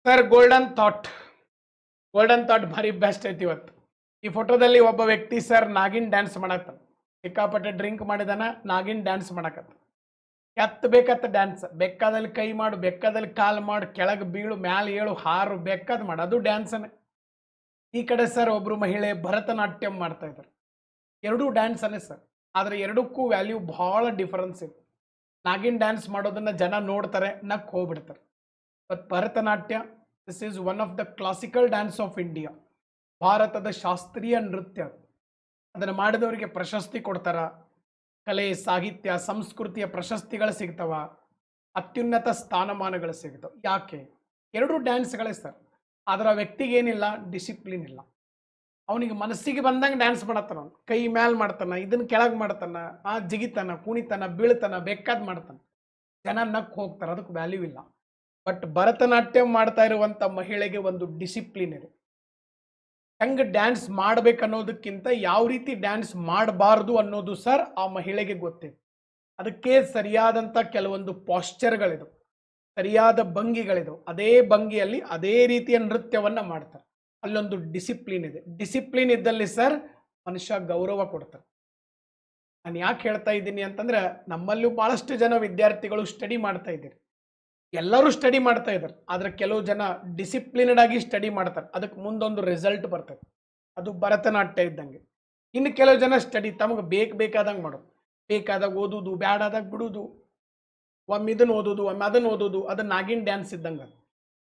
Sir golden thought ಭಾರಿ best ಐತಿ ಇವತ್ತು. ಈ ಫೋಟೋದಲ್ಲಿ ಒಬ್ಬ ವ್ಯಕ್ತಿ ಸರ್ ನಾಗಿನ್ ಡ್ಯಾನ್ಸ್ ಮಾಡತ್ತ. ಸಿಕ್ಕಾಪಟ್ಟೆ ಡ್ರಿಂಕ್ ಮಾಡಿದಾನ, ನಾಗಿನ್ ಡ್ಯಾನ್ಸ್ ಮಾಡಕತ್ತ. ಎತ್ತ ಬೇಕತ್ತ ಡ್ಯಾನ್ಸ್, ಬೆಕ್ಕದಲ್ಲಿ ಕೈ ಮಾಡು, ಬೆಕ್ಕದಲ್ಲಿ ಕಾಲು ಮಾಡು, ಕೆಳಗೆ ಬೀಳು, ಮ್ಯಾಲ ಏಳು, ಹಾರು, ಬೆಕ್ಕದ್ ಮಾಡು, ಅದು ಡ್ಯಾನ್ಸನೇ. ಈ ಕಡೆ ಸರ್ ಒಬ್ರು ಮಹಿಳೆ ಭರತನಾಟ್ಯಂ ಮಾಡ್ತಾ ಇದ್ದಾರೆ. ಎರಡೂ ಡ್ಯಾನ್ಸನೇ ಸರ್, ಆದ್ರೆ ಎರಡಕ್ಕೂ ವ್ಯಾಲ್ಯೂ ಬಹಳ ಡಿಫರೆನ್ಸ್ ಇದೆ. ನಾಗಿನ್ ಡ್ಯಾನ್ಸ್ ಮಾಡೋದನ್ನ ಜನ ನೋಡ್ತಾರೆ, ನಕ್ ಹೋಗ್ಬಿಡ್ತಾರೆ. But Bharatanatyam, this is one of the classical dance of India. ಭಾರತದ ಶಾಸ್ತ್ರೀಯ ನೃತ್ಯ. ಅದನ್ನು ಮಾಡಿದವರಿಗೆ ಪ್ರಶಸ್ತಿ ಕೊಡ್ತಾರ, ಕಲೆ, ಸಾಹಿತ್ಯ, ಸಂಸ್ಕೃತಿಯ ಪ್ರಶಸ್ತಿಗಳು ಸಿಗ್ತವ, ಅತ್ಯುನ್ನತ ಸ್ಥಾನಮಾನಗಳು ಸಿಗ್ತವೆ. ಯಾಕೆ? ಎರಡು ಡ್ಯಾನ್ಸ್ಗಳೇ ಸರ್. ಅದರ ವ್ಯಕ್ತಿಗೆ ಏನಿಲ್ಲ, ಡಿಸಿಪ್ಲಿನ್ ಇಲ್ಲ. ಅವನಿಗೆ ಮನಸ್ಸಿಗೆ ಬಂದಂಗೆ ಡ್ಯಾನ್ಸ್ ಮಾಡತ್ತಾನ, ಅವನು ಕೈ ಮ್ಯಾಲ್ ಮಾಡ್ತಾನ, ಇದನ್ನ ಕೆಳಗೆ ಮಾಡ್ತಾನ, ಜಿಗಿತಾನ, ಕುಣಿತಾನ, ಬೀಳ್ತಾನ, ಬೇಕಾದ್ ಮಾಡ್ತಾನ, ಜನ ನಕ್ ಹೋಗ್ತಾರೆ, ಅದಕ್ಕೆ ವ್ಯಾಲ್ಯೂ ಇಲ್ಲ. ಬಟ್ ಭರತನಾಟ್ಯ ಮಾಡ್ತಾ ಇರುವಂತ ಮಹಿಳೆಗೆ ಒಂದು ಡಿಸಿಪ್ಲಿನ್ ಇದೆ. ಹೆಂಗ್ ಡ್ಯಾನ್ಸ್ ಮಾಡ್ಬೇಕನ್ನೋದಕ್ಕಿಂತ ಯಾವ ರೀತಿ ಡ್ಯಾನ್ಸ್ ಮಾಡಬಾರ್ದು ಅನ್ನೋದು ಸರ್ ಆ ಮಹಿಳೆಗೆ ಗೊತ್ತಿದೆ. ಅದಕ್ಕೆ ಸರಿಯಾದಂಥ ಕೆಲವೊಂದು ಪಾಶ್ಚರ್ಗಳಿದು, ಸರಿಯಾದ ಭಂಗಿಗಳಿದು. ಅದೇ ಭಂಗಿಯಲ್ಲಿ ಅದೇ ರೀತಿಯ ನೃತ್ಯವನ್ನ ಮಾಡ್ತಾರೆ. ಅಲ್ಲೊಂದು ಡಿಸಿಪ್ಲಿನ್ ಇದೆ. ಡಿಸಿಪ್ಲಿನ್ ಇದ್ದಲ್ಲಿ ಸರ್ ಮನುಷ್ಯ ಗೌರವ ಕೊಡ್ತಾರೆ. ನಾನು ಯಾಕೆ ಹೇಳ್ತಾ ಇದ್ದೀನಿ ಅಂತಂದ್ರೆ, ನಮ್ಮಲ್ಲೂ ಬಹಳಷ್ಟು ಜನ ವಿದ್ಯಾರ್ಥಿಗಳು ಸ್ಟಡಿ ಮಾಡ್ತಾ ಇದ್ದೀರಿ. ಎಲ್ಲರೂ ಸ್ಟಡಿ ಮಾಡ್ತಾ ಇದ್ದಾರೆ, ಆದ್ರೆ ಕೆಲವು ಜನ ಡಿಸಿಪ್ಲಿನ್ಡ್ ಆಗಿ ಸ್ಟಡಿ ಮಾಡ್ತಾರೆ, ಅದಕ್ಕೆ ಮುಂದೊಂದು ರಿಸಲ್ಟ್ ಬರ್ತದೆ. ಅದು ಭರತನಾಟ್ಯ ಇದ್ದಂಗೆ. ಇನ್ನು ಕೆಲವು ಜನ ಸ್ಟಡಿ ತಮಗೆ ಬೇಕಾದಂಗೆ ಮಾಡೋದು, ಬೇಕಾದಾಗ ಓದುದು, ಬ್ಯಾಡಾದಾಗ ಬಿಡುವುದು, ಒಮ್ಮೆ ಇದನ್ನು ಓದೋದು, ಒಮ್ಮೆ ಅದನ್ನು ಓದೋದು, ಅದನ್ನ ನಾಗಿನ್ ಡ್ಯಾನ್ಸ್ ಇದ್ದಂಗೆ.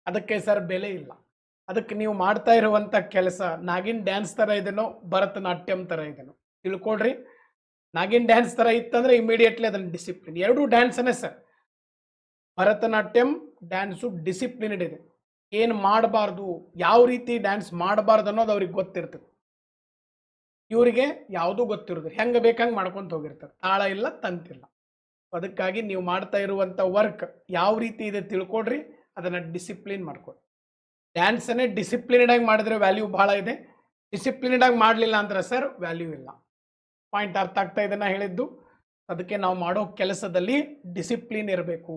ಅದಕ್ಕೆ ಸರ್ ಬೆಲೆ ಇಲ್ಲ. ಅದಕ್ಕೆ ನೀವು ಮಾಡ್ತಾ ಇರುವಂಥ ಕೆಲಸ ನಾಗಿನ್ ಡ್ಯಾನ್ಸ್ ಥರ ಇದೆನೋ ಭರತನಾಟ್ಯಂ ಥರ ಇದೆನೋ ತಿಳ್ಕೊಳ್ರಿ. ನಾಗಿನ್ ಡ್ಯಾನ್ಸ್ ಥರ ಇತ್ತಂದ್ರೆ ಇಮಿಡಿಯೇಟ್ಲಿ ಅದನ್ನು ಡಿಸಿಪ್ಲಿನ್. ಎರಡೂ ಡ್ಯಾನ್ಸನ್ನೇ ಸರ್. ಭರತನಾಟ್ಯಂ ಡ್ಯಾನ್ಸು ಡಿಸಿಪ್ಲಿನ್ಡ್ ಇದೆ. ಏನು ಮಾಡಬಾರ್ದು, ಯಾವ ರೀತಿ ಡ್ಯಾನ್ಸ್ ಮಾಡಬಾರ್ದು ಅನ್ನೋದು ಅವ್ರಿಗೆ ಗೊತ್ತಿರ್ತದೆ. ಇವರಿಗೆ ಯಾವುದೂ ಗೊತ್ತಿರೋದು, ಹೆಂಗೆ ಬೇಕಂಗೆ ಮಾಡ್ಕೊಂತ ಹೋಗಿರ್ತಾರೆ. ತಾಳ ಇಲ್ಲ, ತಂತಿಲ್ಲ. ಅದಕ್ಕಾಗಿ ನೀವು ಮಾಡ್ತಾ ಇರುವಂಥ ವರ್ಕ್ ಯಾವ ರೀತಿ ಇದೆ ತಿಳ್ಕೊಡ್ರಿ, ಅದನ್ನು ಡಿಸಿಪ್ಲಿನ್ ಮಾಡ್ಕೊಡ್ರಿ. ಡ್ಯಾನ್ಸನ್ನೇ ಡಿಸಿಪ್ಲಿನ್ಡ್ ಆಗಿ ಮಾಡಿದ್ರೆ ವ್ಯಾಲ್ಯೂ ಭಾಳ ಇದೆ. ಡಿಸಿಪ್ಲಿನ್ಡ್ ಆಗಿ ಮಾಡಲಿಲ್ಲ ಅಂದ್ರೆ ಸರ್ ವ್ಯಾಲ್ಯೂ ಇಲ್ಲ. ಪಾಯಿಂಟ್ ಅರ್ಥ ಆಗ್ತಾ ಇದನ್ನ ಹೇಳಿದ್ದು. ಅದಕ್ಕೆ ನಾವು ಮಾಡೋ ಕೆಲಸದಲ್ಲಿ ಡಿಸಿಪ್ಲಿನ್ ಇರಬೇಕು.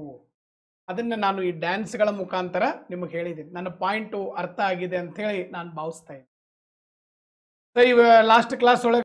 ಅದನ್ನು ನಾನು ಈ ಡ್ಯಾನ್ಸ್ಗಳ ಮುಖಾಂತರ ನಿಮಗೆ ಹೇಳಿದ್ದೀನಿ. ನನ್ನ ಪಾಯಿಂಟು ಅರ್ಥ ಆಗಿದೆ ಅಂತ ಹೇಳಿ ನಾನು ಭಾವಿಸ್ತಾ ಇದ್ದೀನಿ. ಸರ್, ಲಾಸ್ಟ್ ಕ್ಲಾಸ್ ಒಳಗೆ